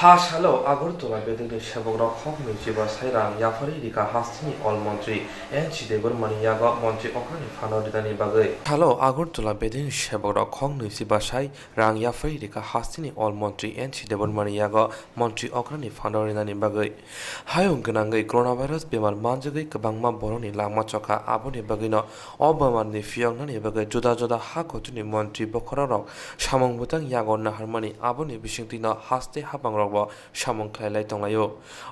하샬로 아고르토라 베드르 샤보그라 콩미 지바 사이랑 야파리 리카 하스티니 অলমন্ত্রী NC দেবরমানি ইয়াগা মন্ত্রী অকানি ফানরিদানি বাগৈ হালো আগরতলা বেদিন শেবগরা খংনি সিবা সাই রাং ইয়াফারি রিকা হাস্তিনি অলমন্ত্রী এনসি দেবরমানি ইয়াগা মন্ত্রী অকানি ফানরিদানি বাগৈ হায়ং গনাঙ্গৈ করোনা ভাইরাস বেমার মানজগৈ কবাংমা বরনি লাংমা চকা আবনি বাগৈন অবামারনি ফিয়ংনানি বাগৈ জুদা জুদা হা গতুনি মন্ত্রী বখরারক সামংবুতাং ইয়াগন নাহারমানি আবনি বিসিংতিনা হাস্তে হাবাং সামং খাইলাই তংলাयो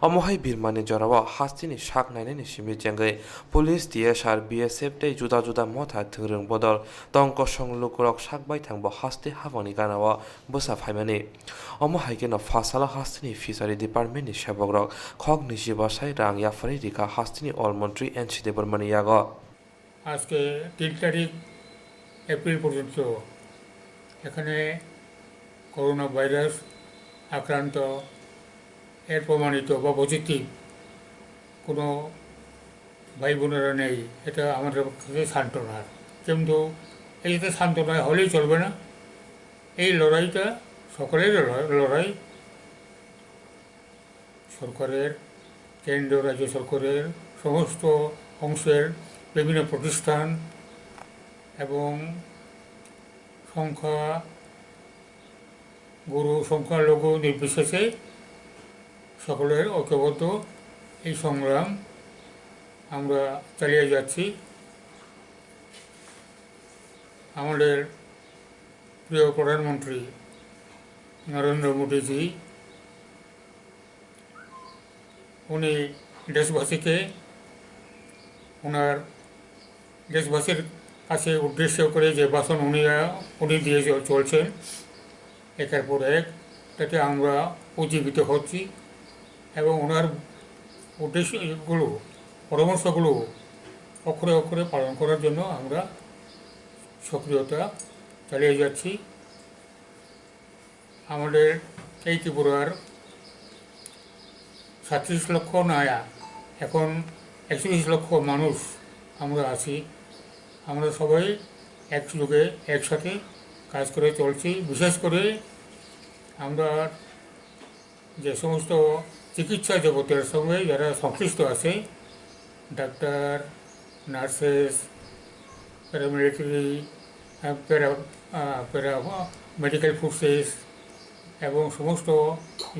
অমহাই বিরমানি জরাও হাস্তিনি শাক নাইনানি সিমি জেঙ্গৈ পুলিশ টিএসআর বিএসএফ তৈ জুদা জুদা মথা থংরং বদল তংক সংলুকরক শাকবাই থাংব হাস্তে হাবানি গানাও বসা ফাইমানি অমহাইকেন ফাসালা হাস্তিনি ফিশারি ডিপার্টমেন্টনি সেবকরক খক নিশি বাসাই রাং ইয়াফারি রিকা হাস্তিনি অলমন্ত্রী এনসি দেবরমানি ইয়াগ আজকে 3 তারিখ এপ্রিল পর্যন্ত এখানে করোনা ভাইরাস আক্রান্ত এর প্রমাণিত বা পজিটিভ কোনো ভাই বোনেরা নেই, এটা আমাদের কাছে সান্ত্বনার। কিন্তু এইটা সান্ত্বনা হলেই চলবে না, এই লড়াইটা সকলের লড়াই। সরকারের, কেন্দ্র রাজ্য সরকারের সমস্ত অংশের বিভিন্ন প্রতিষ্ঠান এবং সংখ্যালঘু নির্বিশেষে সকলের ঐক্যবদ্ধ এই সংগ্রাম আমরা চালিয়ে যাচ্ছি। আমাদের প্রিয় প্রধানমন্ত্রী নরেন্দ্র মোদীজি উনি দেশবাসীকে ওনার দেশবাসীর কাছে উদ্দেশ্য করে যে ভাষণ উনি দিয়ে চলছেন একের পর এক, তাতে আমরা উজ্জীবিত হচ্ছি এবং ওনার উদ্দেশ্যগুলো, পরামর্শগুলো অক্ষরে অক্ষরে পালন করার জন্য আমরা সক্রিয়তা চালিয়ে যাচ্ছি। আমাদের এই ত্রিপুরার 37 লক্ষ নয়া এখন 41 লক্ষ মানুষ আমরা আছি। আমরা সবাই একযোগে একসাথে কাজ করে চলছি। বিশেষ করে আমরা যে সমস্ত চিকিৎসা জগতের সঙ্গে যারা সংশ্লিষ্ট আছে, doctor, nurses, paramilitary, medical forces এবং সমস্ত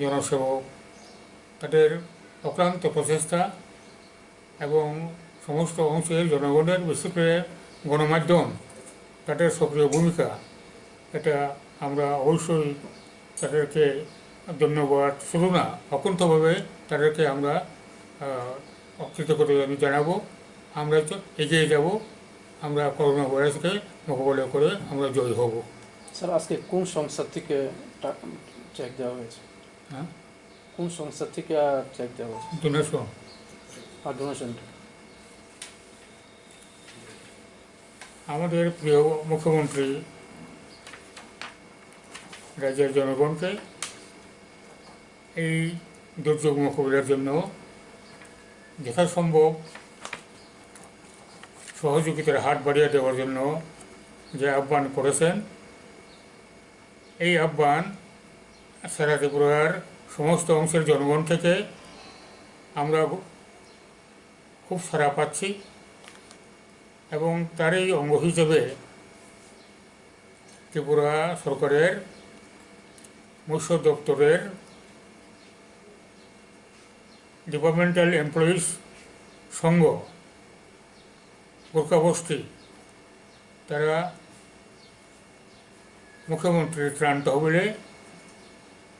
জনসেবক, তাদের অক্লান্ত প্রচেষ্টা এবং সমস্ত অংশের জনগণের, বিশেষ করে গণমাধ্যম, তাদের সক্রিয় ভূমিকা, এটা আমরা অবশ্যই তাদেরকে ধন্যবাদ শুধু না অকুণ্ঠভাবে তাদেরকে আমরা কৃতজ্ঞতা জানাবো। আমরা এগিয়ে যাব, আমরা করোনা ভাইরাসকে মোকাবিলা করে আমরা জয়ী হব। স্যার, আজকে কোন সংস্থা থেকে চেক দেওয়া হয়েছে? হ্যাঁ, কোন সংস্থা থেকে চেক দেওয়া হয়েছে? ডোনেশন আমাদের প্রিয় মুখ্যমন্ত্রী রাজ্যের জনগণকে এই দুর্যোগ মোকাবিলার জন্য যথাসম্ভব সহযোগিতার হাত বাড়িয়ে দেওয়ার জন্য যে আহ্বান করেছেন, এই আহ্বান সারা ত্রিপুরার সমস্ত অংশের জনগণ থেকে আমরা খুব সাড়া পাচ্ছি এবং তারই অঙ্গ হিসেবে ত্রিপুরা সরকারের মৎস্য দপ্তরের ডিপার্টমেন্টাল এমপ্লয়িজ সংঘ গোর্খাবস্তি, তারা মুখ্যমন্ত্রীর ত্রাণ তহবিলে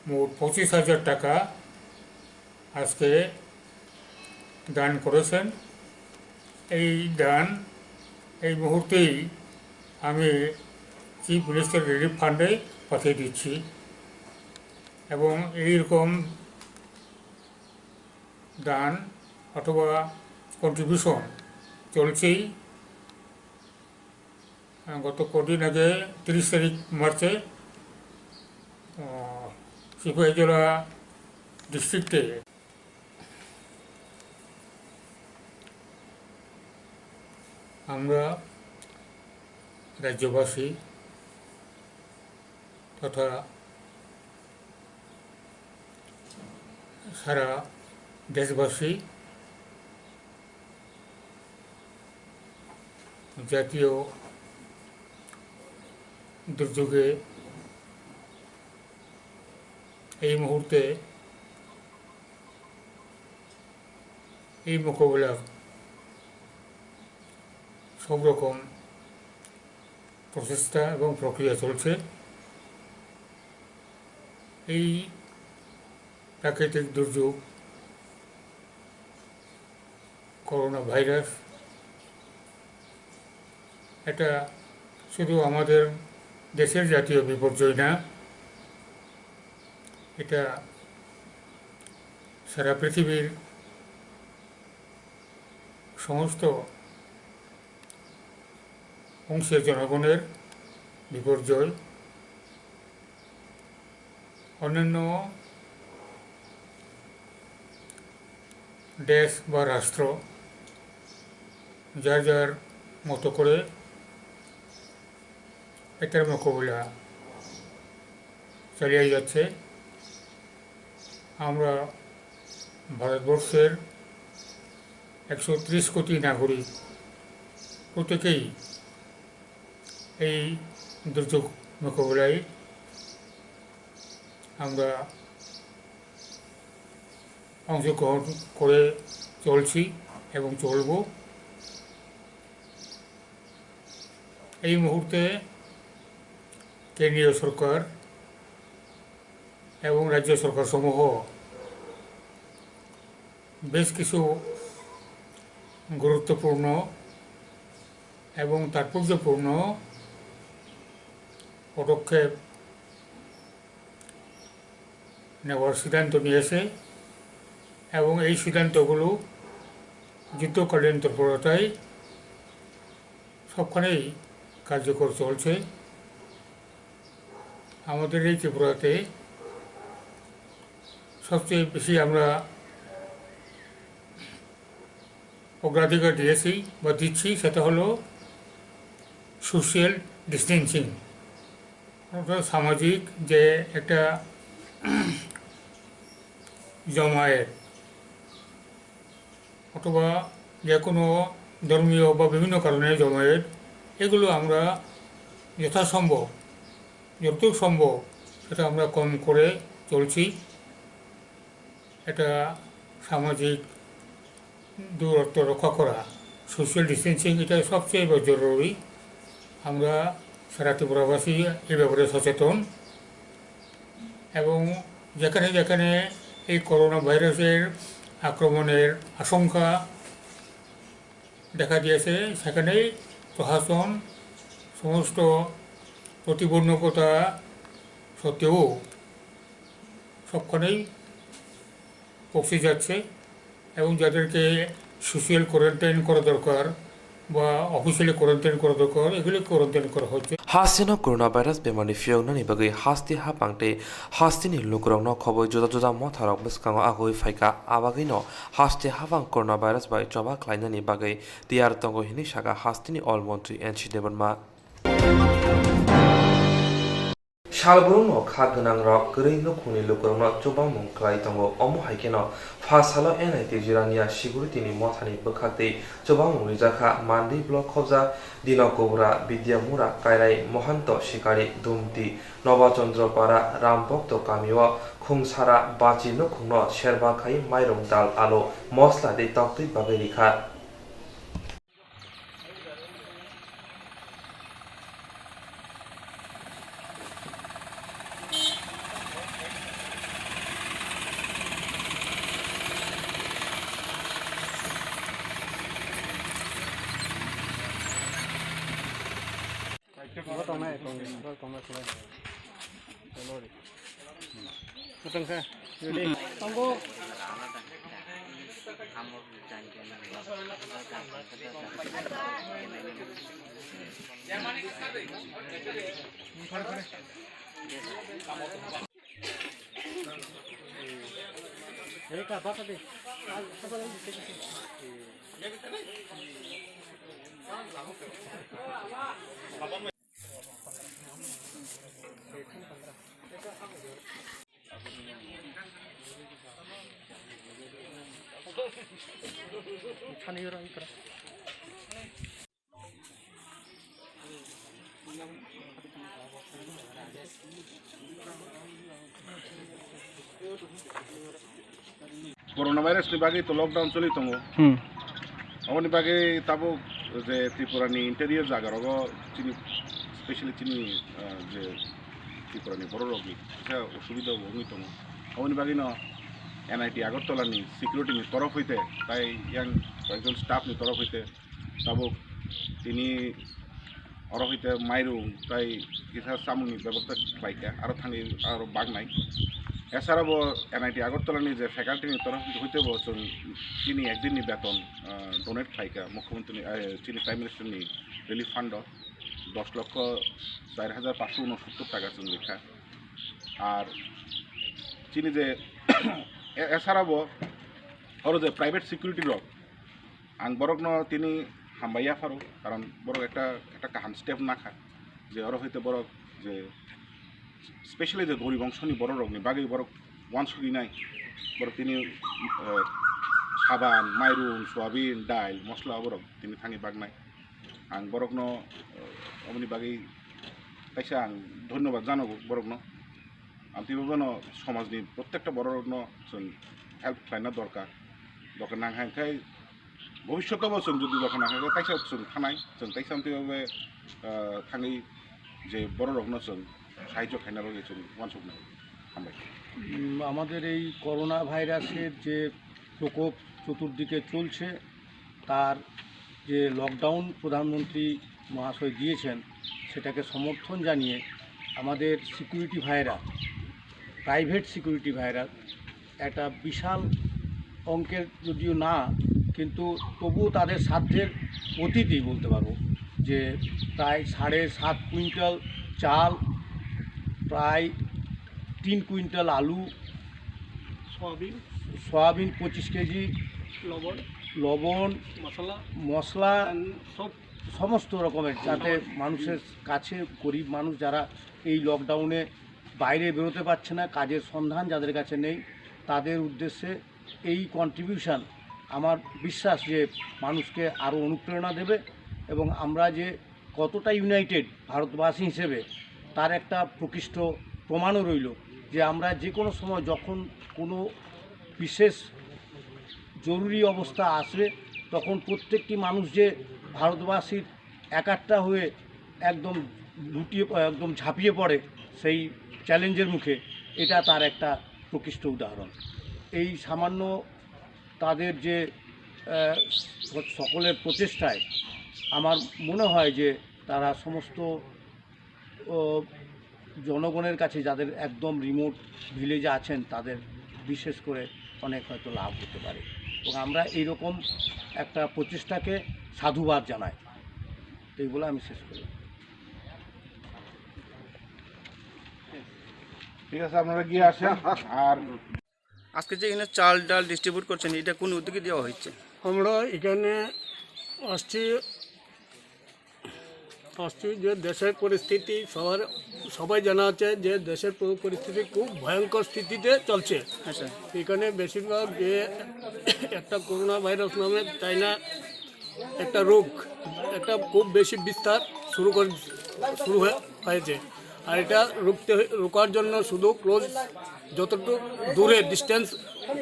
মোট 25,000 টাকা আজকে দান করেছেন। এই দান এই মুহূর্তেই আমি চিফ মিনিস্টার রিলিফ ফান্ডে পাঠিয়ে দিচ্ছি এবং এইরকম দান অথবা কন্ট্রিবিউশন চলছেই। গত কদিন আগে 30 তারিখ মার্চে সিপাহীজলা ডিস্ট্রিক্টে আমরা রাজ্যবাসী তথা সারা দেশবাসী জাতীয় দুর্যোগে এই মুহূর্তে এই মোকাবিলা সব রকম প্রচেষ্টা এবং প্রক্রিয়া চলছে। এই প্রাকৃতিক দুর্যোগ করোনা ভাইরাস এটা শুধু আমাদের দেশের জাতীয় বিপর্যয় না, এটা সারা পৃথিবীর সমস্ত অংশের জনগণের বিপর্যয়। অন্যান্য দেশ বা রাষ্ট্র যার যার মতো করে এটার মোকাবিলা চালিয়ে যাচ্ছে। আমরা ভারতবর্ষের 130 কোটি নাগরিক প্রত্যেকেই এই দুর্যোগ মোকাবিলায় আমরা অংশগ্রহণ করে চলছি এবং চলব। এই মুহূর্তে কেন্দ্রীয় সরকার এবং রাজ্য সরকার সমূহ বেশ কিছু গুরুত্বপূর্ণ এবং তাৎপর্যপূর্ণ পদক্ষেপ নেওয়ার সিদ্ধান্ত নিয়েছে এবং এই সিদ্ধান্তগুলো যুদ্ধকালীন তৎপরতায় সবখানেই কার্যকর চলছে। আমাদের এই ত্রিপুরাতে সবচেয়ে বেশি আমরা অগ্রাধিকার দিয়েছি বা দিচ্ছি সেটা হলো সোশ্যাল ডিস্টেন্সিং, অর্থাৎ সামাজিক যে একটা জমায়েত অথবা যে কোনো ধর্মীয় বা বিভিন্ন কারণে জমায়েত, এগুলো আমরা যথাসম্ভব যতটুকু সম্ভব সেটা আমরা কম করে চলছি। এটা সামাজিক দূরত্ব রক্ষা করা, সোশ্যাল ডিস্টেন্সিং, এটা সবচেয়ে জরুরি। আমরা সারা ত্রিপুরাবাসী এই ব্যাপারে সচেতন এবং যেখানে যেখানে এই করোনা ভাইরাসের আক্রমণের আশঙ্কা দেখা দিয়েছে সেখানেই প্রশাসন সমস্ত প্রতিবন্ধকতা সত্ত্বেও সবখানেই পৌঁছে যাচ্ছে এবং যাদেরকে সোশ্যাল কোয়ারেন্টাইন করা দরকার বা অফিসিয়ালি কোয়ারেন্টাইন করা দরকার এগুলি কোয়ারেন্টাইন করা হচ্ছে। হাসিনো করোনা ভাইরাস বেমাरनि फियंनानि बागै हास्ति हापांते हास्तिनि लुकरंनो खबर जुदा जुदा मथारक बसकांग आगै फाइका आबागैनो हास्ति हापां करোना भाइरास bai चबा ख्लाइनानि बागै तियार तंगो हिनि सागा हास्तिनि अल मन्त्रि एनसि देबरमा सालब्रुनो खा गोनां रक गरै लुखुनि लुकरंनो चबा मुंख्लाइ तंगो अमु हाइकेनो फासालो एनआईटी जिरानिया सिगुरिटिनि मथानि बोखाते चबा मुंनि जाखा मान्दी ब्लक खबजा दिनो कोबरा विद्यामुरा कायराय महंत शिकारी दुमती नवचंद्रपारा रामभक्त कामियो खुंसारा बाची नुखुंनो शेरबाखाई माइरं दाल आलो मस्ला दे तक्तै बागै रिखा कोरोना भाइरस नि बागै तो लकडाउन चलि दङ अबनि बागै ताबो जे त्रिपुरानि इन्टेरियर जागाराव चिनि स्पेशली चिनि जे त्रिपुरानि बर' रगि एसे असुबिदा हंगि दङ अबनि बागै न एनआईटी আগরতলাनि सिक्युरिटीनि तरफ हইते ताई यां कयेकजन स्टाफनि तरफ हইতে ताबो তিনি अर हইতে माइरु ताई किसा सामुनि व्यवस्था खालायखा आरो थाङै आरो बागनाय এছাড়াও এনআইটি আগরতলাनि যে ফ্যাকাল্টিनि तरफ হইতে जों চিনি একদিনनि বেতন ডোনেট খাইকা মুখ্যমন্ত্রী চিনি প্রাইম মিনিস্টারनि রিলিফ ফান্ড 10,04,569 টাকা जों লেখা আর চিনি যে এছাড়াও আরো যে প্রাইভেট সিকিউরিটি রক আং বরকন তিনি হামবাইয়া ফারো কারণ বড় একটা কাহাম স্টেপ নাখা যে আরো হইতে বড় যে स्पेशली जो धरी वंशनि बर' रगनि बागै बर' वान सगि नाय बर' तिनि साबान माइरुं सयाबिन दाइल मस्ला बर' तिनि थाङि बागनाय आं बर'कनो अमनि बागै कायसा आं धन्यबाद जानांगौ बर'कनो आमथिबोनो समाजनि प्रत्येकटा बर'कनो जों हेल्प खालामना दरकार नांहायखाय भबिष्यताव जों जुदि दरकार नांहायखाय कायसा जों थानाय जों कायसा आमथिबो थाङै जे बर' रगनो जों সাহায্য খাইনার গেছেন ওয়ানসুক নাই আমাদের এই করোনা ভাইরাসের যে প্রকোপ চতুর্দিকে চলছে তার যে লকডাউন প্রধানমন্ত্রী মহাশয় দিয়েছেন সেটাকে সমর্থন জানিয়ে আমাদের সিকিউরিটি ভাইরা প্রাইভেট সিকিউরিটি ভাইরা একটা বিশাল অঙ্কের যদিও না কিন্তু তবুও তাদের সাধ্যের অতীতই বলতে পারবো যে প্রায় 7.5 কুইন্টাল চাল প্রায় 3 কুইন্টাল আলু সয়াবিন 25 কেজি লবণ মশলা সমস্ত রকমের যাতে মানুষের কাছে গরিব মানুষ যারা এই লকডাউনে বাইরে বেরোতে পারছে না কাজের সন্ধান যাদের কাছে নেই তাদের উদ্দেশ্যে এই কন্ট্রিবিউশন আমার বিশ্বাস যে মানুষকে আরও অনুপ্রেরণা দেবে এবং আমরা যে কতটা ইউনাইটেড ভারতবাসী হিসেবে তার একটা প্রকৃষ্ট প্রমাণও রইল যে আমরা যে কোনো সময় যখন কোনো বিশেষ জরুরি অবস্থা আসবে তখন প্রত্যেকটি মানুষ যে ভারতবাসীর একাট্টা হয়ে একদম একদম ঝাঁপিয়ে পড়ে সেই চ্যালেঞ্জের মুখে এটা তার একটা প্রকৃষ্ট উদাহরণ এই সামান্য তাদের যে সকলের প্রচেষ্টায় আমার মনে হয় যে তারা সমস্ত জনগণের কাছে যাদের একদম রিমোট ভিলেজে আছেন তাদের বিশেষ করে অনেক হয়তো লাভ হতে পারে এবং আমরা এইরকম একটা প্রচেষ্টাকে সাধুবাদ জানাই এই বলে আমি শেষ করি ঠিক আছে আপনারা গিয়ে আসেন আর আজকে যে এখানে চাল ডাল ডিস্ট্রিবিউট করছেন এটা কোন উদ্যোগে দেওয়া হচ্ছে আমরা এখানে আসছি যে দেশের পরিস্থিতি সবাই জানা আছে যে দেশের পরিস্থিতি খুব ভয়ঙ্কর স্থিতিতে চলছে আচ্ছা এখানে বেশিরভাগ যে একটা করোনা ভাইরাস নামে চাইনা একটা রোগ একটা খুব বেশি বিস্তার শুরু হয়েছে আর এটা রোকার জন্য শুধু ক্লোজ যতটুকু দূরে ডিস্টেন্স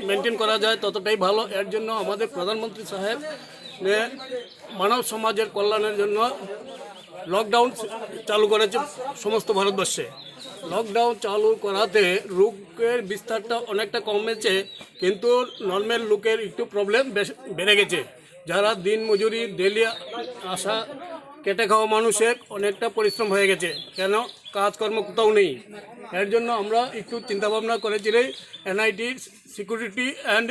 মেনটেন করা যায় ততটাই ভালো এর জন্য আমাদের প্রধানমন্ত্রী সাহেব মানব সমাজের কল্যাণের জন্য লকডাউন চালু করেছে সমস্ত ভারতবর্ষে লকডাউন চালু করাতে রোগের বিস্তারটা অনেকটা কমেছে কিন্তু নর্মাল লোকের একটু প্রবলেম বেড়ে গেছে যারা দিন মজুরি ডেলি আসা কেটে খাওয়া মানুষের অনেকটা পরিশ্রম হয়ে গেছে কেন কাজকর্ম কোথাও নেই এর জন্য আমরা একটু চিন্তাভাবনা করেছিলাম NIT security and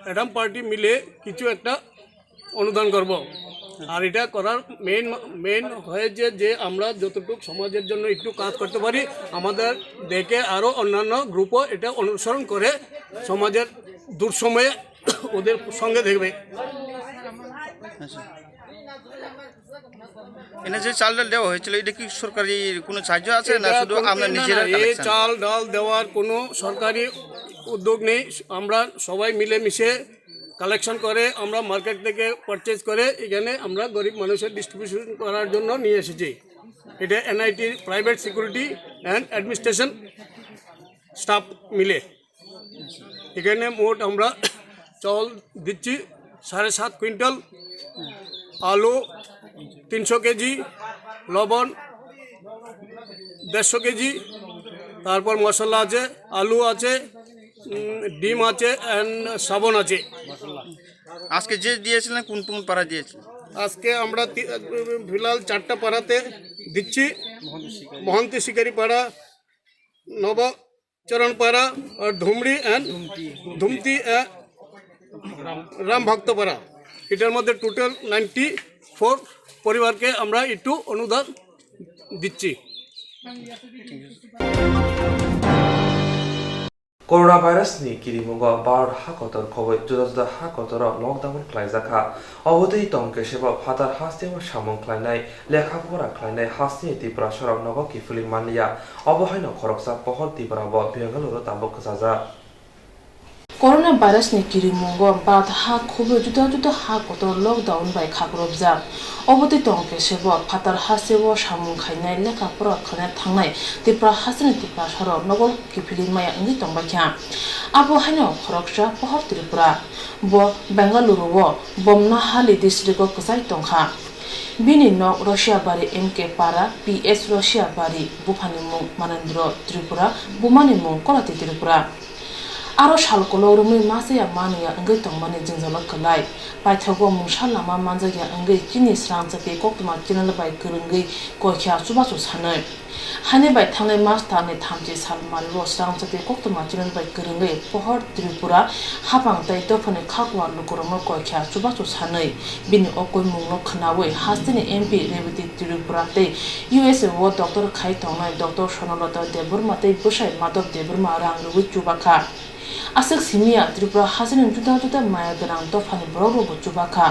Adam party মিলে কিছু একটা অনুদান করব আর এটা করার মেইন হয়েছে যে আমরা যতটুকু সমাজের জন্য একটু কাজ করতে পারি আমাদের দেখে আরও অন্যান্য গ্রুপও এটা অনুসরণ করে সমাজের দুঃসময়ে ওদের সঙ্গে দেখবে এনে যে চাল ডাল দেওয়া হয়েছিল এটা কি সরকারি কোনো সাহায্য আছে না শুধু আমরা নিজেরা এই চাল ডাল দেওয়ার কোনো সরকারি উদ্যোগ নেই, আমরা সবাই মিলেমিশে কালেকশন করে আমরা মার্কেট থেকে পারচেজ করে এখানে আমরা গরিব মানুষের ডিস্ট্রিবিউশন করার জন্য নিয়ে এসেছি। এটা NIT private security and administration staff মিলে এখানে মোট আমরা চাল দিচ্ছি 7.5 কুইন্টাল, আলু 300 কেজি, লবণ 150 কেজি, তারপর মশলা আছে, আলু আছে, ডিম আছে অ্যান্ড সাবন আছে। আজকে যে দিয়েছিলেন কোন কোন পাড়া দিয়েছিলেন? আজকে আমরা ফিলহাল 4টা পাড়াতে দিচ্ছি, মহন্তি শিকারি পাড়া, নবচরণ পাড়া আর ধুমড়ি অ্যান্ড ধুমতি রাম ভক্ত পাড়া। এটার মধ্যে টোটাল 94 পরিবারকে আমরা একটু অনুদান দিচ্ছি। कर'ना भाइरासनि किरिमुंगो भारत हाकतर खबै जुदा जुदा हाकतर लकडाउन ख्लाइजाखा अबोदै तंकेसेबो फातार हास्तेमो सामुं ख्लाइनाय लेखाफरा ख्लाइनाय हास्नि त्रिपुरा सरक नगो किफुलिं मानलिया अबहायनो खरकसा पहर त्रिपुराबो बेंगालुरु ताबो खसाजा করোনা ভাইরাসनि किरिमुंगो भारत हा खबै जुदा जुदा हाकतर लकडाउन बाय खाग्रबजाक अबोदै तंकेसेबो फातार हासेबो सामुं खाइनाय लेखाफरा ख्लाइनाय थांनाय त्रिपुरा हास्नि त्रिपुरा सरक नगो किफुलिं माया अंगि तंबाख्या अबहायनो खरकसा पहर त्रिपुरा बो बेंगालुरुओ बमना हाली डिस्ट्रिक्टो कसाय तंखा बिनि नक रशिया बारी एमके पारा पीएस रशिया बारी बुफानि मुं मानेन्द्र त्रिपुरा बुमानि मुं कलाति त्रिपुरा आरो सालकलो रुमै मासेया मानैया अंगै तंबानि जिंजला खलाय पाइथागो मुंसा लामा मानजाया अंगै चिनि स्रांचति कोक्तमा चिनल बाय गोरंगै गयख्या सुबासु सानै हाने बाय थांनाय मास तानि 30 साल मारिबो स्रांचति कोक्तमा चिनल बाय गोरंगै पहर त्रिपुरा हापांताय दफने खाकवा लुकुरमो गयख्या सुबासु सानै बिनि अकय मुंनो खनावै हास्तिनि एमपी रेवती त्रिपुरा ते यूएसए वो डॉक्टर खाय तंनाय डॉक्टर सोनलता देबुरमा ते बुसाय माधव देबुरमा रांगरुइ चुबाखा आसक सिमिया त्रिपुरा हासिन जुदा जुदा माया गोनां दफानि बर'बो चुबाखा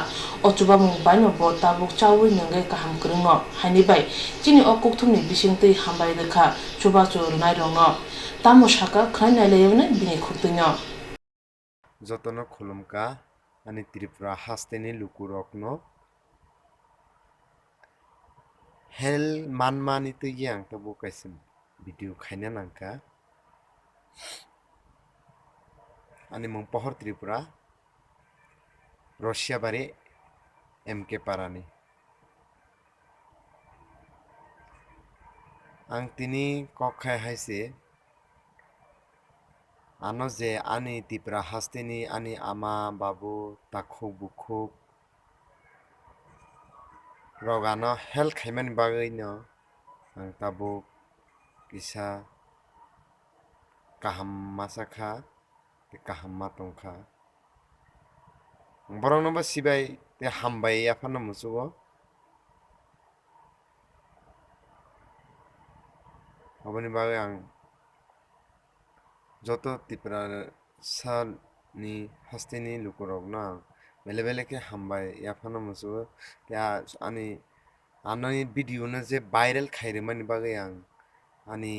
अचुबा मुं बायनो बटाबुक चावै नंगै गाहाम गोरोंनो हानिबाय चिनि अकक्थुमनि बिसिंतै हामबाय रेखा चुबाचु रुनाय रंनो तामसाका खनाय नायलायनो बिनि खुरदैनो যতন খুলুমকা ani ত্রিপুরা হাস্তেনি লুকুরকনো হেল মানমানি তো ইয়াং তো বকাইছিম ভিডিও খাইনা নাংকা ani mung pohor Tripura Russia bari MK Parani ang tini kokhai haise ano je ani Tripura hastini ani ama babu takhuk bukhuk rogano hel khaiman bagai no ang tabuk kisa kaham masakha kaham matongkha borong no ba sibai te hambai afano musugo oboni bagai ang joto Tripura sal ni hastini lukurok na bele bele ke hambai afano musugo ya ani ani video no je viral khaire mani bagai ang ani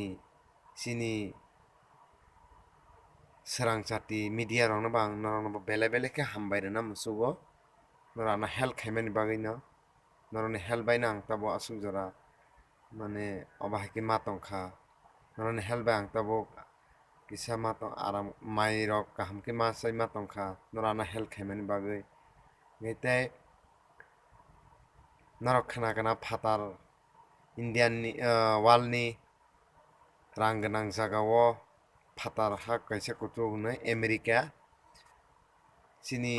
sini Swrangchati media rong bang norong bele bele ke hambai na musugo norana hel khaimani bagai no norone hel bai nang tabo asuk jora mane obahaki matongkha norone hel bai ang tabo kisa matong aram mai rok kaham ke masai matongkha norana hel khaimani bagai ngeitai norok khana kana phatar Indian ni wall ni rang ganang jagao phatar ha kaisa kutu hnai America chini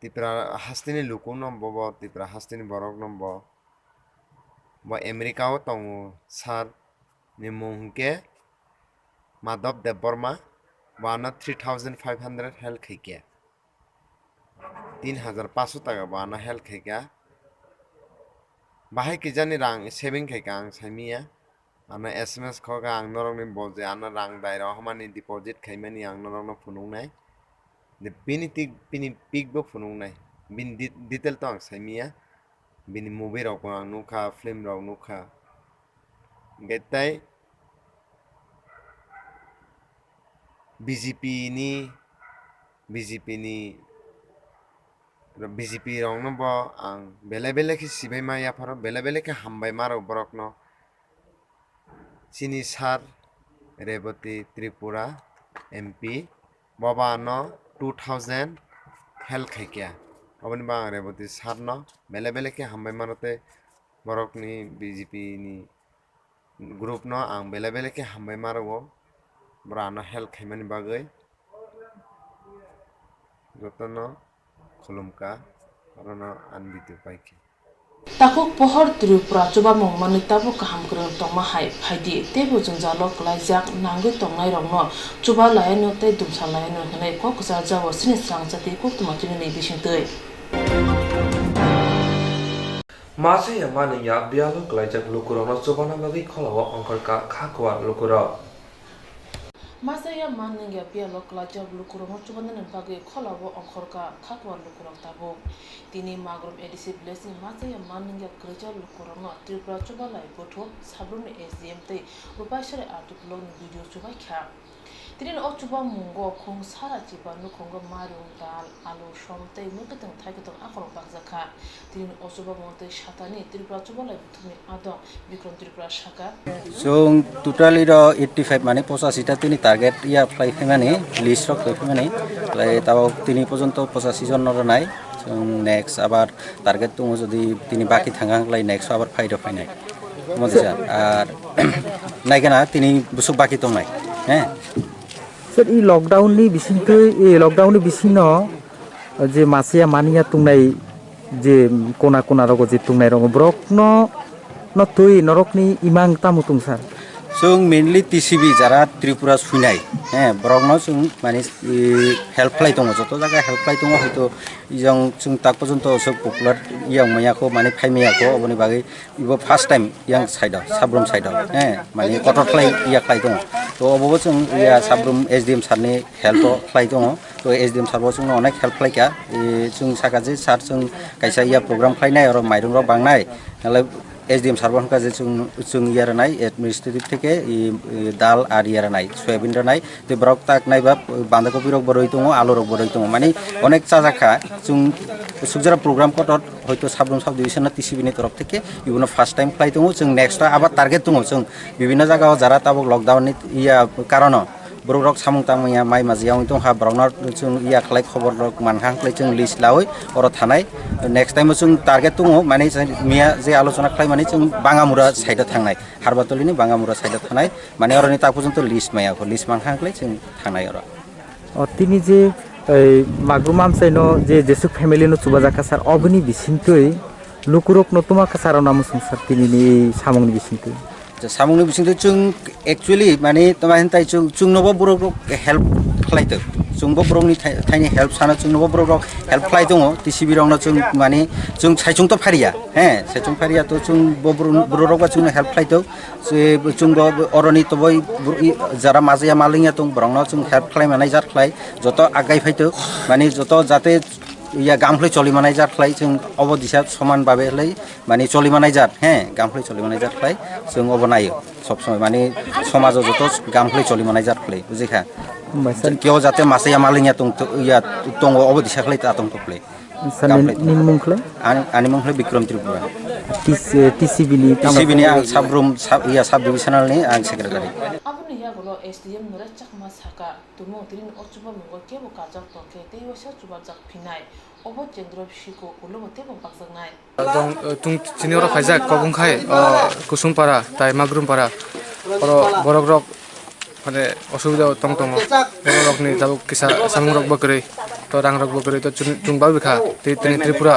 Tripura hastini luku nombo bo Tripura hastini borok nombo bo America o tongo sar ni mungke Madhav Deborma bana 3500 hel khaike 3500 taka bana hel khaika bahai kijani rang saving khaika ang saimia ana SMS khoga ang norong ni boje ana rang daira hamani deposit khaimani ang norong no phunung nai de bini pik bo phunung nai bin detail to ang saimia bini movie rok ang nukha film rok nukha getai BJP rongno bo ang bele bele ke sibai ma yaparo bele bele ke hambai maro borokno chini sar Rebati Tripura MP baba no 2000 hel khaikya oboni bang Rebati sar no bele bele ke hambai marote borok ni BJP ni group no ang bele bele ke hambai maro brano hel khaimani bagai jotono khulumka arona anbitu paiki Takuk pohor Tripura coba mengmani tabu kaham kereng tongma hai phaidi tebo jungjalo klaijak nangui tongnai rongno coba layano tei dumsa layano hanai ko kusa jawo sini Swrangchati koktwma nei bisingtei Masa yang mana ya bialo kelajak lukuro no coba na bagi kholawa angkor ka khakwa lukuro. Masaya manninga pia lokla job lukurong chuban nan bagi kholawo angkhorka khakwa lukurong tabo tini magrum edisi blessing masaya manninga kreja lukurong Tripura chuba lai botho sabrun SDM te rupashare article video chuba kha tini o chuba mungo khong sara chiba nu khong marung dal alu shom te mukitang thaikitang akhorong bakjaka tini o chuba monte shatani Tripura chuba lai buthumi ado bikrom Tripura shaka So totally 85 মানে 85 টা তিনি target ইয়া fly ফেমানি list rock fly ফেমানি লাই তাও তিনি পর্যন্ত 85 জন নর নাই next আবার target তো যদি তিনি বাকি থাঙ্গাং লাই নেক্সট আবার ফাইড অফ নাই মজা আর নাই কেনা তিনি বুসু বাকি তো নাই হ্যাঁ স্যার এই লকডাউননি বিসিনতে এই লকডাউননি বিসিন যে মাসিয়া মানিয়া তুংনাই যে কোনা কোনা রগ যে তুংনাই রং ব্রকন ন তুই নরকনি ইমাং তামুতুং স্যার जों मेनलि टिसिबि যারা ত্রিপুরা সুইনাই হ্যাঁ ব্রগনো जों মানে হেল্প ফ্লাই দङ যত জায়গা হেল্প ফ্লাই দङ হয়তো जों তা পর্যন্ত সব পপুলার ইয়াং মায়াকো মানে ফাইমিয়াকো অবনি বাগै ইবো ফার্স্ট টাইম ইয়াং সাইডাव সাব্রুম সাইডাव হ্যাঁ মানে কটর ফ্লাই ইয়া ফ্লাই দङ তো অববো जों ইয়া সাব্রুম एसडीएम सारनि हेल्प ফ্লাই दङ তো एसडीएम सारबो जों अनेक हेल्प फ्लाइका जों सागाजे सार जों कायसा इया प्रग्राम फ्लाइनाय आरो माइरं र बांनाय नालाय एसडीएम सारबन का जों यारनाय एडमिनिस्ट्रेटिव थेके दाल आर यारनाय सयाबिन रनाय ते ब्रक ताक नायबा बान्दा कपि रक बरय दङ आलु रक बरय दङ माने अनेक चाजाखा जों सुगजरा प्रग्राम कटत हयतो साब्रम साब डिविजन टिसिबि नि तरफ थेके इबनो फार्स्ट टाइम फ्लाइट दङ जों नेक्स्ट आबाद टारगेट दङ जों विभिन्न जायगायाव जारा ताबक लकडाउन नि इया कारण ब्रक सामुं तामया माइ माजियाव दं हा ब्रकनार जों इया खलाय खबर रक मानहां खलाय जों लिस्ट लावै अर थानाय नेक्स्ट टाइम जों टारगेट दङ माने मिया जे आलोचना खलाय माने जों बांगामुरा साइडा थांनाय हारबातलिनि बांगामुरा साइडा थानाय माने अरनि ता पर्यन्त लिस्ट मायाखौ लिस्ट मानहां खलाय जों थांनाय अर তিনি যে এই মাগরুমাম সাইনো যে যেসু ফ্যামিলি নো চুবাজাকা স্যার অবনি বিসিনতই লুকুরক নতুমা কাসারো নাম সংসার তিনি নি সামংনি বিসিনতই सामुंनि बिसिंथ जों एक्चुअली माने तमाहिनताय जों नबो बरक हेल्प खालायदो जोंबो बरकनि थाइनि हेल्प सानो जों नबो बरक हेल्प खालाय दङ टिसिबि रावनो जों माने जों साइचुंथ फारिया हे साइचुं फारिया तो जों बरकबा जों हेल्प खालायदो जे जों अरनि तबय जारा माजिया मालिंया दं बरकनो जों हेल्प खालायमानाय जार खालाय जत आगाय फायदो माने जत जाते इया गामफ्लै चलिमानाय जार खालाय जों अबदिसा समान भाबेलै माने चलिमानाय जार हे गामफ्लै चलिमानाय जार खालाय जों अबनायो सब समय माने समाजाव जत गामफ्लै चलिमानाय जार खालाय बुजिखा केव जाते मासेया मालिंया दं इया दङ अबदिसा खालाय ता दं तखलै निमुंखलाय आनि मुंखलाय बिक्रम त्रिपुरा टिसिबि नि आं साब्रुम इया साब डिविजनालनि आं secretary abuni ya golo SDM nore chakma saka tumo tirin ochuba mungo kebo kajak toke te yosha chuba jak phinai obo chendro bishiko ulo tebo baksangnai dong tung senior khajak kobungkhai kusungpara tai magrumpara oro borok rok মানে অসুবিধা তং তং borok rok ni jabo kisa samung rok bakri to rang rok bakri to chungba bikha te Tripura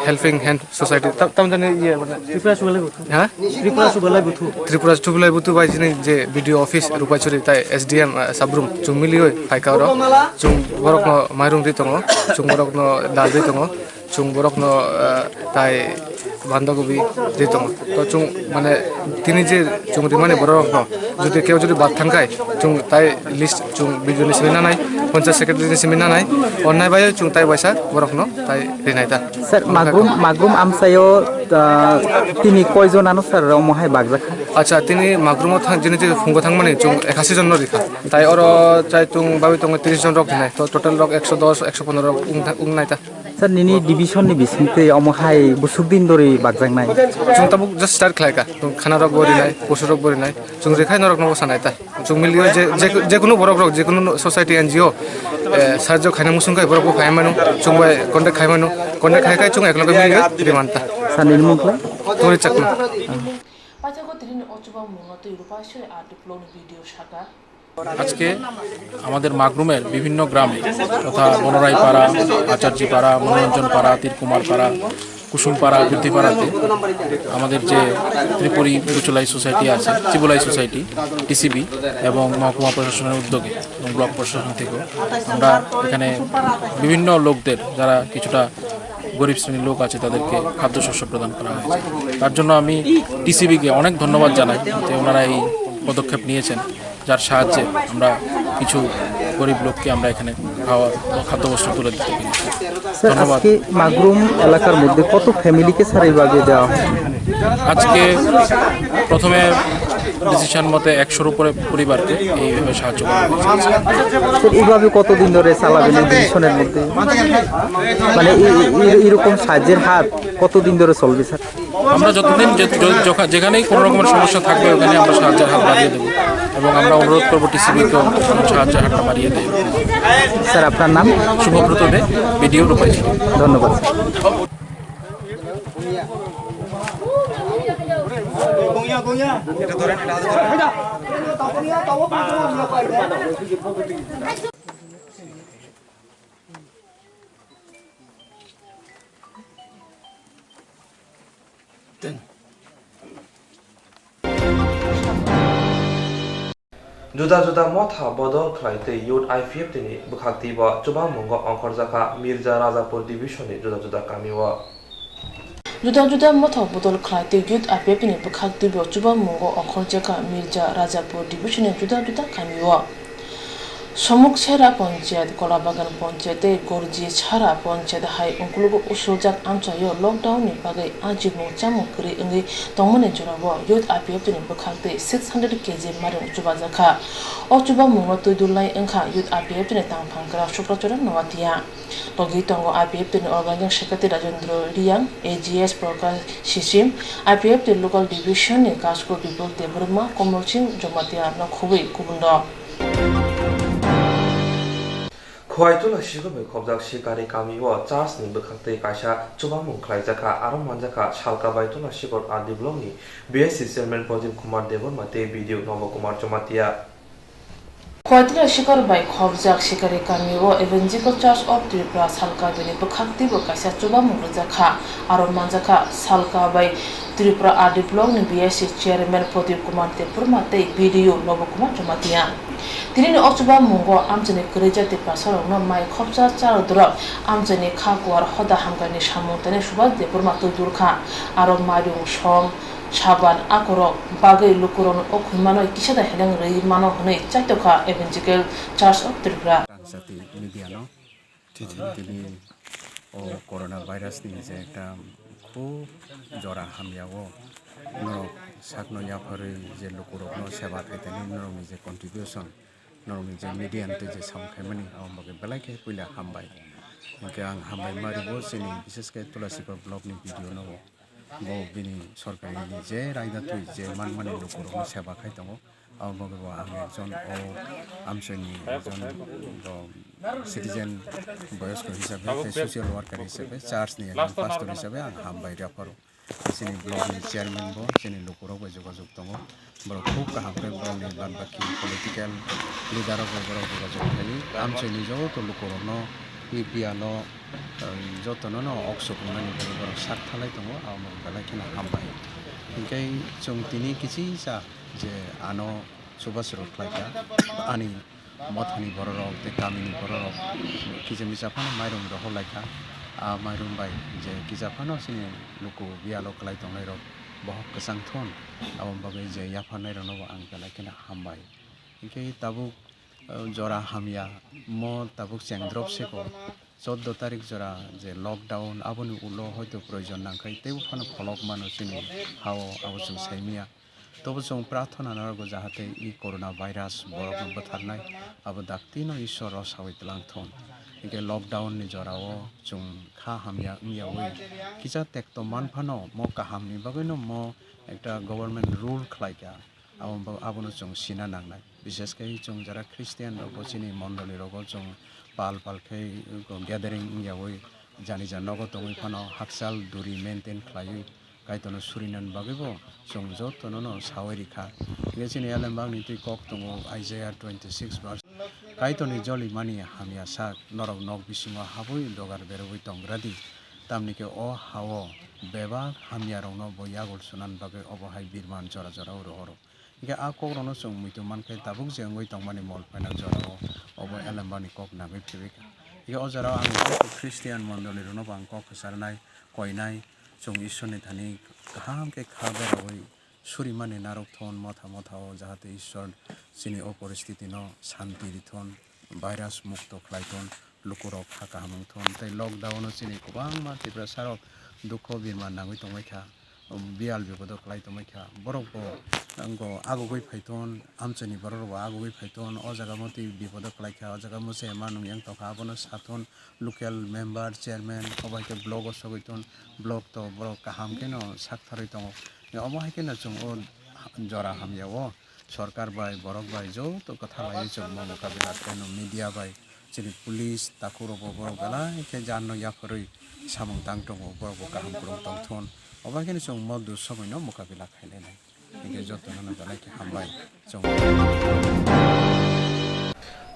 helping hand society tam jane ye Tripura subalai butu bai jini je video office rupachuri tai SDM sabrum chungmili oi phaika ro chung borok no mairung ri tongo chung borok no dal ri tongo chung borok no tai বান্ধকবি দিত তো চুং মানে তিনি যে চুং রিমানে বড় যদি কেউ যদি বাদ থাকায় চুং তাই লিস্ট চুং ভিডিও নিছিলেন না নাই পঞ্চায়েত সেক্রেটারি সিমিনা নাই অন্যায় বাই চুং তাই বাইসা বরকনো তাই রিনাইতা স্যার মাগরুম আমসায়ও তিনি কয়জনানো স্যার মহাই বাগজাখা আচ্ছা তিনি মাগরুমত যিনি যে ফুঙ্গ থাকমানি চুং 81 জন রেখা তাই ওর চাই চুং বাবি তং 30 জন রক নাই তো টোটাল রক 110 115 রক উং নাইতা স্যার নিনি ডিভিশননি বিসিতে অমহাই বুসুকদিন ধরে বাগজাংনাই চুং তাবুক জাস্ট স্টার্ট খাইকা চুং খানা রক বরি নাই পশু রক বরি নাই চুং রেখাই নরক নব সানাইতা চুং মিলিও যে কোনো বরক রক যে কোনো সোসাইটি এনজিও সাহায্য খাইনা মুসুংকাই বরক খাই মানু চুং বাই কন্টেক্ট খাই মানু কন্টেক্ট খাইকাই চুং একলগে মিলিও রিমানতা স্যার নির্মুখলা তোরি চাকমা পাজাগো তিরিনি অচুবা মুঙ্গতে রূপাশয় আর ডিপ্লোম ভিডিও শাখা আজকে আমাদের মাগরুমের বিভিন্ন গ্রামে তথা বনরাই পাড়া আচার্যী পাড়া মনোরঞ্জন পাড়া তীরকুমার পাড়া কুসুম পাড়া বৃদ্ধিপাড়াতে আমাদের যে ত্রিপুরী বুচুলাই সোসাইটি আছে চিবুলাই সোসাইটি টিসিবি এবং মহকুমা প্রশাসনের উদ্যোগে এবং ব্লক প্রশাসন থেকেও আমরা এখানে বিভিন্ন লোকদের যারা কিছুটা গরিব শ্রেণীর লোক আছে তাদেরকে খাদ্যশস্য প্রদান করা হয়েছে তার জন্য আমি টিসিবিকে অনেক ধন্যবাদ জানাই যে ওনারা এই পদক্ষেপ নিয়েছেন যার সাহায্যে আমরা কিছু গরিব লোককে আমরা এখানে খাওয়া খাদ্যবস্তু তুলে দিতে পেরেছি ধন্যবাদ মাগরুম এলাকার মধ্যে কত ফ্যামিলিকে স্যার এইভাবে দেওয়া আজকে প্রথমে ডিসিশন মতে 100-র উপরে পরিবারকে এইভাবে সাহায্য করা হয়েছে এইভাবে কতদিন ধরে চালাবেন ডিভিশনের মধ্যে মানে এরকম সাহায্যের হাত কতদিন ধরে চলবে স্যার আমরা যতদিন যেখানেই কোনো রকমের সমস্যা থাকবে ওখানে আমরা সাহায্যের হাত বাড়িয়ে দেবো এবং আমরা অনুরোধ করবো টিসিবিকেও সাহায্যের হাতটা বাড়িয়ে দেয় স্যার আপনার নাম শুভব্রত দে ভিডিও রূপাই ধন্যবাদ जुदा जुदा मथा बदल खालायते यूथ आईपीएफ दिनी बुखाक्तिब चुबा मंगो अंखरजाखा मिर्जा राजापुर डिविजननि जुदा जुदा कामिवा जुदा जुदा मथा बदल खालायते यूथ आईपीएफ नि बुखाक्तिब चुबा मंगो अंखरजाखा मिर्जा राजापुर डिविजननि जुदा जुदा कामिवा সমুক সেরা পঞ্চায়েত কলাবাগান পঞ্চায়েতে গরজি ছাড়া পঞ্চায়েত হাই অঙ্কুলগো উসুজাক আমচাयो লকডাউনनि बागै आजिमु चामुकरि अंगि तंमने जराबो यूथ आईपीएफ नि बखाक्ते 600 केजी मारुं जुबाजाखा अचुबा मुंगो तुइदुलाय अंखा यूथ आईपीएफ नि तांफांकरा शुक्रचरण नवातिया लगी तंगो आईपीएफ नि अर्गानिक सेक्रेटारि राजेंद्र रियां एजीएस प्रकाश सिसिम आईपीएफ नि लोकल डिविजन नि कास्को बिपुल देबरमा कमलसिं जमातिया नखुबै गुबुन खवायतुला शिगोबे खबजाक शिकारी कामिवा चार्सनि बखाक्ते कायसा चुबा मुंख्लायजाखा आरो मानजाखा सालका बायतुला शिगर आदिब्लंनि बीएससी चेयरमैन प्रदीप कुमार देवरमाते वीडियो नवकुमार जमातिया खवायतुला शिगर बाय खबजाक शिकारी कामिवा एवेंजिकल चार्ज ऑफ त्रिपुरा सालका बेनि बखाक्तिबो कायसा चुबा मुंख्लायजाखा आरो मानजाखा सालका बाय त्रिपुरा आदिब्लंनि बीएससी चेयरमैन प्रदीप कुमार देवरमाते वीडियो नवकुमार जमातिया तिनी अचुबा मुंगो आमजनि करेजाति पासरनो माइ खबजा चारदरक आमजनि खागवार हदा हामगानि सामुतने सुबा देपुरमा तुदुरखा आरो मारुं सम साबान आकरक बागै लुकुरन अखुमानो किसादा हेलें रई मानो हनै चाइतखा एवेंजिकल चार्ज अफ त्रिपुरा জাতি মিডিয়ানো তিনি ও করোনা ভাইরাসनि যে একটা খুব জরা হামিয়াও নরক সাকনো ইয়াফারে যে লুকুরকনো সেবা খাইতেনি নরমি যে কন্ট্রিবিউশন नरमी जे मीडियानते जे सामखायमानि आमबागे बेलायखे पयला हामबाय ओंके आं हामबाय मारिबो जोंनि बिसेसके तुलासिगर ब्लकनि भिडिअ नाव बो बिनि सरकारिनि जे रायदातुइ जे मानमानि लुकुरकनो सेवा खाय दङ आमबागे आं एकजन ओ आमसोनि एकजन सिटिजेन बयस्क हिसाबै सोशियल वर्कार हिसाबै चार्जनि एकजन पास्टर हिसाबै आं हामबाय राफारो जोंनि ब्लकनि चेयारमेन बो जोंनि लुकुरावबो जगाजग दङ बर खूब काहामफ्राय ब्लकनि बाद बाकी पलिटिकेल लिडारावबो बर जगाजग थायो आमसोनि जत लुकुरावनो इपिआनो जतनो अक्सकुमानि बर सात थालाय दङ आम बेलायखिना हामबाय ओंखाय जों दिनै किछि जा जे आनो सुबासरक लायका आनि मथानि बररक ते गामिनि बररक किजोमि जाफानो माइरं रह लायका माइरं बाय जे किजाफानो जोंनि लुकु बियालो खालाय दंनाय रक बहुत गोसांथन आम बागै जे याफानाय रनबो आं बेलायखिना हामबाय ओंखाय दाबो জরা হামিয়া মো তাবুক চেংদ্রব সেকো 14 তারিখ জরা যে লকডাউন আবনি উলো হয়তো প্রয়োজন নাংখাই তেও ফানো ফলক মানো চিনি হাও আবসং সাইমিয়া তবু जों प्रार्थना नारगो जाहाथे इ कोरोना भाइरास बरफ बोथारनाय आबो दाक्तिनो ईश्वर रसावै तलांथोन इके लकडाउन नि जराओ जों खा हामिया मियावै किजा टेक्तो मानफानो मो काहामनि बागैनो मो एकटा गभर्नमेंट रूल खलाइका आबोनो जों सिना नांनाय विशेषकै जों जरा ख्रिस्टियान रगो चिनि मण्डली रगो जों पाल पालखै ग्यादारिं मियावै जानि जानगो तङै फानो हाकसाल दुरी मेनटेन खलायो kaitono surinan bagebo जों जतनो सावरिखा गेसिनि एलेमबाग निति कक दङो आइजाया 26 verse kaitoni joli mani hamia sak norok nok bisingo habui dogar beroi tongradi tamnike o hawo beba hamia rongno boyagol sunan bage obohai birman jora jora oro ike a kok rono जों muito mankai tabuk jengoi tongmani mol paina jorao obo elembani kok nagai phibika ike o jora ang christian mondoli rono bang kok sarnai koinai जों ईश्वरनि थानी गाहाम के खाबेरावै सुरिमानि नारक थन मथा मथाओ जाहाथे ईश्वर चिनि ओ परिस्थिति न शांति दिथन भाइरास मुक्त खलाइथन लुकुरक हाका हामथन तै लकडाउन चिनि गोबां मानसिफ्रा सारक दुख बिरमान नाङै तंबायखा बियाल बिपद खलाइ तंबायखा बरकबो आंगो आगुगै फाइथन आमचनि बरकबो आगुगै फाइथन अ जागा मति बिपद खलाइखा अ जागा मुसे मानु yang तखा आबनो साथन लोकल मेम्बर चेयरमैन अबाइके ब्लग असगैथन ब्लग तो ब्लग काहाम केनो साकथारै दङ अबाहाय केनो जों ओ जरा हामियाव सरकार बाय बरक बाय जो तो कथा लायो जों मुकाबिला केनो मीडिया बाय जेरै पुलिस ताकुरबो बरक गलाय के जाननो याफरै सामं दां दङ बरक काहाम करं तंथन अबाहाय केनो जों मदु समयनो मुकाबिला खायलायनाय इके जतनो गलाय के हामबाय जों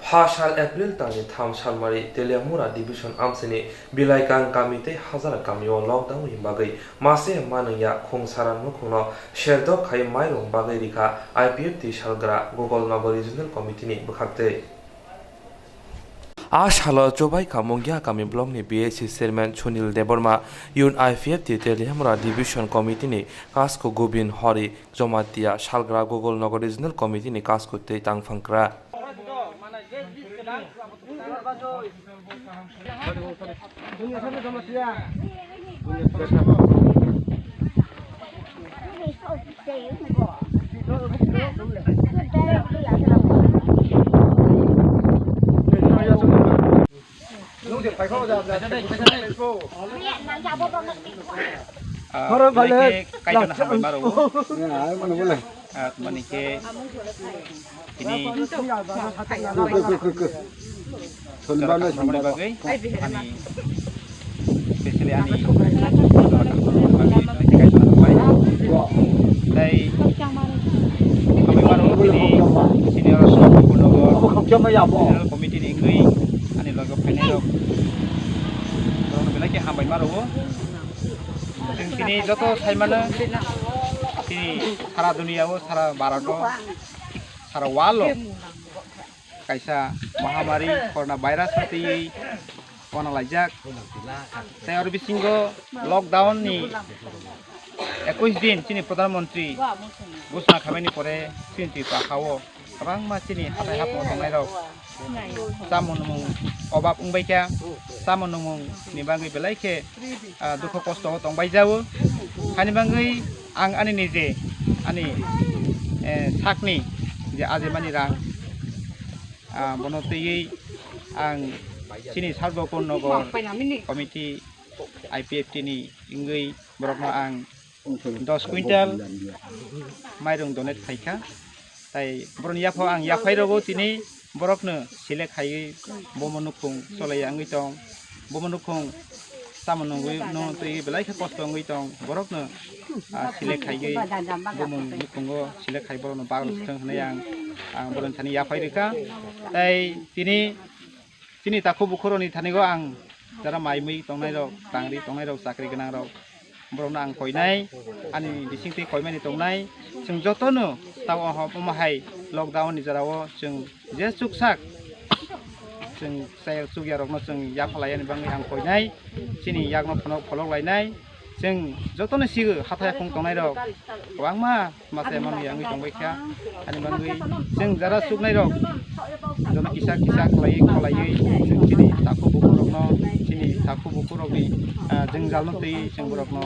हासाल एप्रिल तानि 3 सालमारि तेलियामुरा डिविजन आमसेनि बिलाइकां गामिते हाजार गामियाव लकडाउन हिमबागै मासे मानैया खुंसारान मुखुनो शेरदक खाय माइरं बागै रिखा आईपीएफ ति सालग्रा गुगल नगर रिजनल कमिटिनि बखाक्ते आ साल जबाई खामुंगिया गामि ब्लकनि बीएससी चेयरमैन सुनील देबर्मा यून आईपीएफ ति तेलियामुरा डिविजन कमिटिनि कासको गोबिन हरि जमातिया सालग्रा गुगल नगर रिजनल कमिटिनि कासको ते तांफांक्रा manike ini sonbana bagai ani especially ani dai kami baru ini senior komite ni ngui ani logo panel orang bilang ke hambai baru ini joto saimana ini सारा दुनिया वो सारा भारत सारा वालो कैसा महामारी कोरोना वायरस होती कोना लाइजाक ते और बिसिंगो लॉकडाउन नि 21 दिन चिनि प्रधानमंत्री घोषणा खामानि परे चिनि पाखावो गोबां मा चिनि हाथाय हाफो दंनाय राव सामनुमुं अबाब उंबायका सामनुमुं नि बागै बेलायखे दुख कष्ट दंबाय जावो खानि बागै आं आनि निजे आनि साकनि जे आजेमानि रां बनतयै आं चिनि सार्वगन नगर कमिटि आईपीएफटी नि इंगै बरकनो आं 10 कुइन्टाल माइरं डनेट खायखा ताई बरनि याफो आं याफाइरबो तिनि बरकनो सिलेक्ट खायै बमनुखुं सलाय आंगै दं बमनुखुं सामनुगै न तै बेलायखे कष्ट आंगै दं बरकनो सिलेक्ट खायै बमनुखुंगो सिलेक्ट खाय बरनो बागल थों होनाय आं बरन थानि याफाइरिखा ताई तिनि ताखु बुखरनि थानिगो आं जरा माइमै तंनाय रक तांग्रि तंनाय रक साख्रि गोनां रक बरनो आं खयनाय आनि बिसिंति खयमानि तंनाय जों जतनो ताव हमहाय लकडाउन नि जराव जों जे सुखसाक जों साय सुगिया रकनो जों याफालायनि बाङै आं खयनाय चिनि यागनो फनक फलक लायनाय जों जतनो सिगो हाथाय फुं तंनाय रक गोबांमा मासे मानुया आंनि तंबायखा आनि बांगै जों जारा सुगनाय रक जनो किसा किसा खलायै जों दिनै ताखु बुखुरकनो दिनै ताखु बुखुरकनि जों जालनो तै जों बरकनो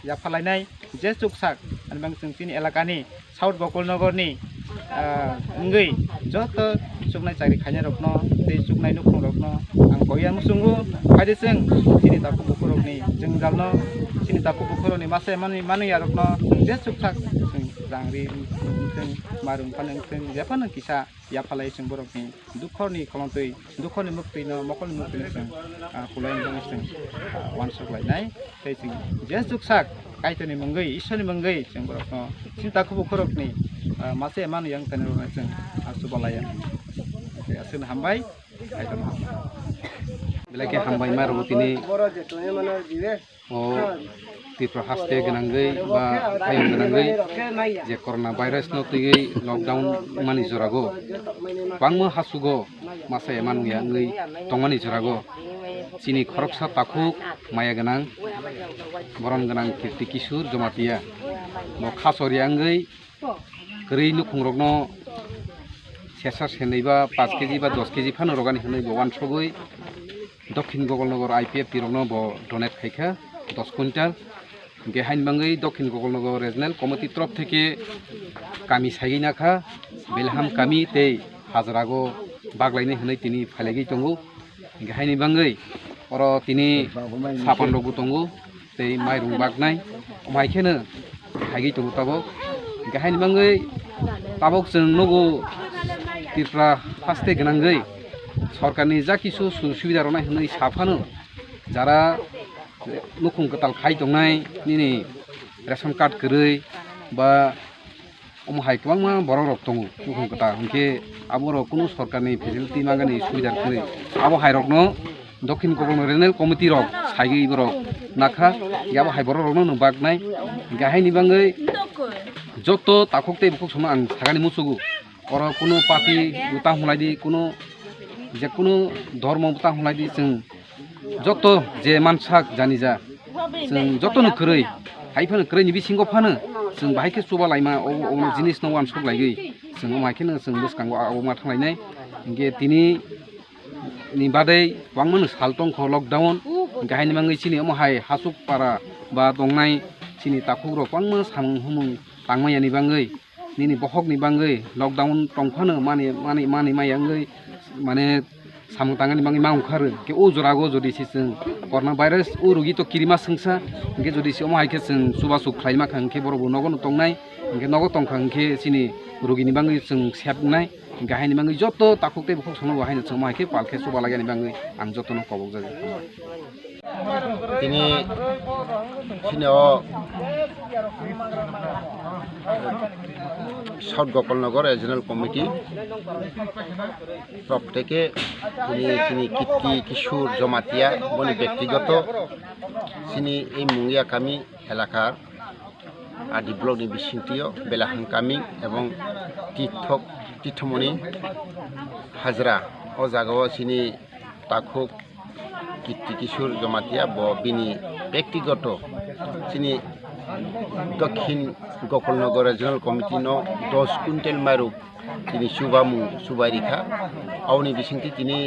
या फालायनाय जे सुकसाक आनि बां जों दिनै एलाकानि साउथ गकुलनगरनि इंगै जत सुगनाय चाकरि खायनाय रकनो तै सुगनाय नुखुं रकनो आं बया मुसुंगु फायदे जों दिनै ताखु बुखुरकनि जों जालनो दिनै ताखु बुखुरकनि मासे मानुया रकनो जे सुकसाक जों जांग्रि जों मारुं फानों जेफानो किसा या फालाय जों बरकनि दुखरनि खलंतै दुखरनि मुक्तिनो मखलनि मुक्तिनो जों खुलायन दं जों वानसक लायनाय तै जों जे सुकसाक कायतनि मंगै इसोरनि मंगै जों बरकनो दिनै ताखु बुखुरकनि मासे मानुया तने जों सुबालाया असोन हामबाय कायतनि बेलाके हामबाय मारो तिनि ओ त्रिपुरा हास्ते गनांगै बा आयन गनांगै जे कोरोना भाइरास न तैगै लकडाउन मानि जरागो बांमो हासुगो मासे मानुया ngै तंमानि जरागो चिनि खरकसा ताखु माया गनां बरन गनां कीर्ति किशोर जमातिया न खासरिया ngै गरै नुखुंरकनो सेसा सेनैबा 5 केजि बा 10 केजि फानो रगानि हनै बवान सगै दक्षिण गगलनगर IPF तिरकनो ब डोनेट खायखा 10 कुइन्टाल गेहाइन बांगै दक्षिण गगलनगर रिजनल कमिटी तरफ থেকে कामी साइगिनाखा बेलहाम कामी तै हाजरागो बागलायनै हनै तिनि फालायगै दंगो गेहाइनि बांगै अर तिनि सापान रगु दंगो तै माइरुं बागनाय माइखेनो हाइगै दंगो ताबो गेहाइनि बांगै ताबक जों नगो त्रिपुरा हास्ते गनांगै सरकारनि जा किसु सुबिदा रनाय हनै साफानो जारा नुखुं गताल खाय दंनाय निनि रेशन कार्ड गरै बा अमहाय गोबांमा बरक रक दङ नुखुं गता हंके आबोर कुनु सरकारनि फेसिलिटि मागानि सुबिदा गरै आबो हायरकनो दक्षिण गगलनगर रिजनल कमिटि रक साइगै बरक नाखा याबो हाय बरक रकनो नुबागनाय गाहायनि बांगै जत ताखुकते बुखुक सम आं सागानि मुसुगु और कुनु पार्टी बुता हलायदि कुनु जे कुनु धर्म बुता हलायदि जों जत जे मानसाक जानि जा जों जतनो खरै हायफानो खरैनि बिसिंगो फानो जों बाहायके सुबा लायमा ओ जिनिस न वान सब लायगै जों मायखेनो जों बुसकांगो आवमा थांलायनाय इंगे तिनि नि बादै वांमोन सालटं ख लकडाउन गाहायनि मांगै सिनि अमहाय हासुक पारा बा दंनाय सिनि ताखुग्रो वांमो सामुं हुमुं तांमायानि बांगै निनि बहकनि बांगै लकडाउन टंफानो माने मायांगै माने सामुं तांगानि बांगै मा ओंखारो के ओ जरागो जदि जों कोरोना भाइरास ओ रुगि तो किरिमा संसा इंगे जदि अमहायके जों सुबासुक खायमा खांके बरबो नगन तंनाय इंगे नग तंखांके सिनि रुगिनि बांगै जों सेबनाय गाहायनि बांगै जत ताखुकते बुखुक सनो बाहायनो जों मायके पालके सुबा लागानि बांगै आं जतनो कबक जागो তিনি সিনেও সাউথ গোপালনগর রিজনাল কমিটি তরফ থেকে তিনি কীর্তি কিশোর জমাতিয়া বনি ব্যক্তিগত চিনি এই মুঙ্গিয়া কামি এলাকার আদি ব্লকনি বিশিংটিও বেলাহাং কামি এবং তীর্থমণি হাজরা ও জায়গাও চিনি তাকুক কীর্তি কিশোর জমাতিয়া বিনি ব্যক্তিগত চিনি দক্ষিণ গোকুলনগর রিজনাল কমিটি ন 10 কুইন্টাল মারু তিনি সুবাইরিখা আউনি বিশিংটি তিনি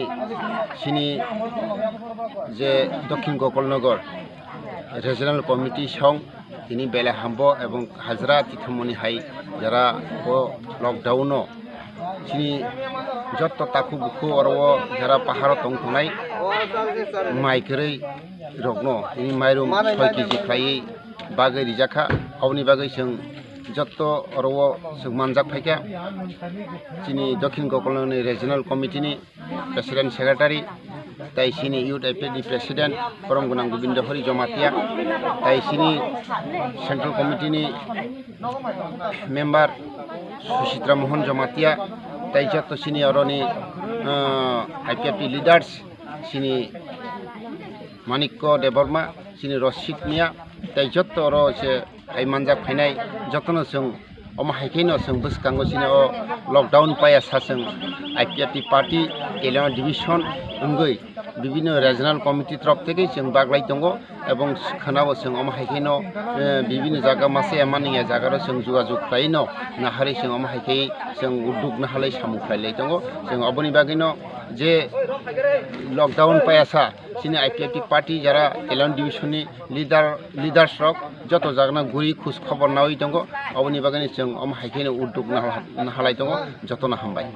চিনি যে দক্ষিণ গোকুলনগর রিজনাল কমিটি সং তিনি বেলা হাম্ব এবং হাজরা তীর্থমণি হাই যারা ও লকডাউন চিনি যত তাকু বুকু আর যারা পাহাড় টংটংনাই মাইকरै रगनो ini माइरुम 6 केजि फ्रायै बागै रिजाखा आवनि बागै जों जत्त अरवो जों मानजाक फायखा चिनि दक्षिण गोकुलनगरनि रिजनल कमिटिनि प्रेसिडेन्ट सेक्रेटारि ताइसिनि इउथ आइपिएफनि प्रेसिडेन्ट परमगुनां गोविन्द हरि जमातिया ताइसिनि सेन्ट्रेल कमिटिनि मेम्बार सुचित्रा मोहन जमातिया ताइ जत्त सिनि अरनि आइपिएफनि लिडार्स सिनि मानिक्य देबर्मा सिनि रसिक मिया ताइ जत्त अर से हाइमानजाक फायनाय जत्तनो जों अमाहायखैनो जों बुसकांगो सिनि अ लकडाउन पाया सासों आइपिएफनि पार्टी गेलेना डिभिजन अंगै বিভিন্ন রিজনাল কমিটি তরফ থেকে जों बाग्लाय दङ এবং खोनाबो जों अमहायखैनो বিভিন্ন জায়গা मासे मानिया জায়গাरो जों जुगाजुग खालायनो नाहारै जों अमहायखै जों उद्योग नाहालै सामु खालाय दङ जों अबनि बागैनो जे लकडाउन पायासा चिनि आईपीएफटी पार्टी যারা এলান ডিভিশনनि লিডার্স রক যত জায়গা গুরি খোঁজ খবর নাওই दङ अबनि बागैनो जों अमहायखैनो उद्योग नाहालाय दङ যত ना हामबाय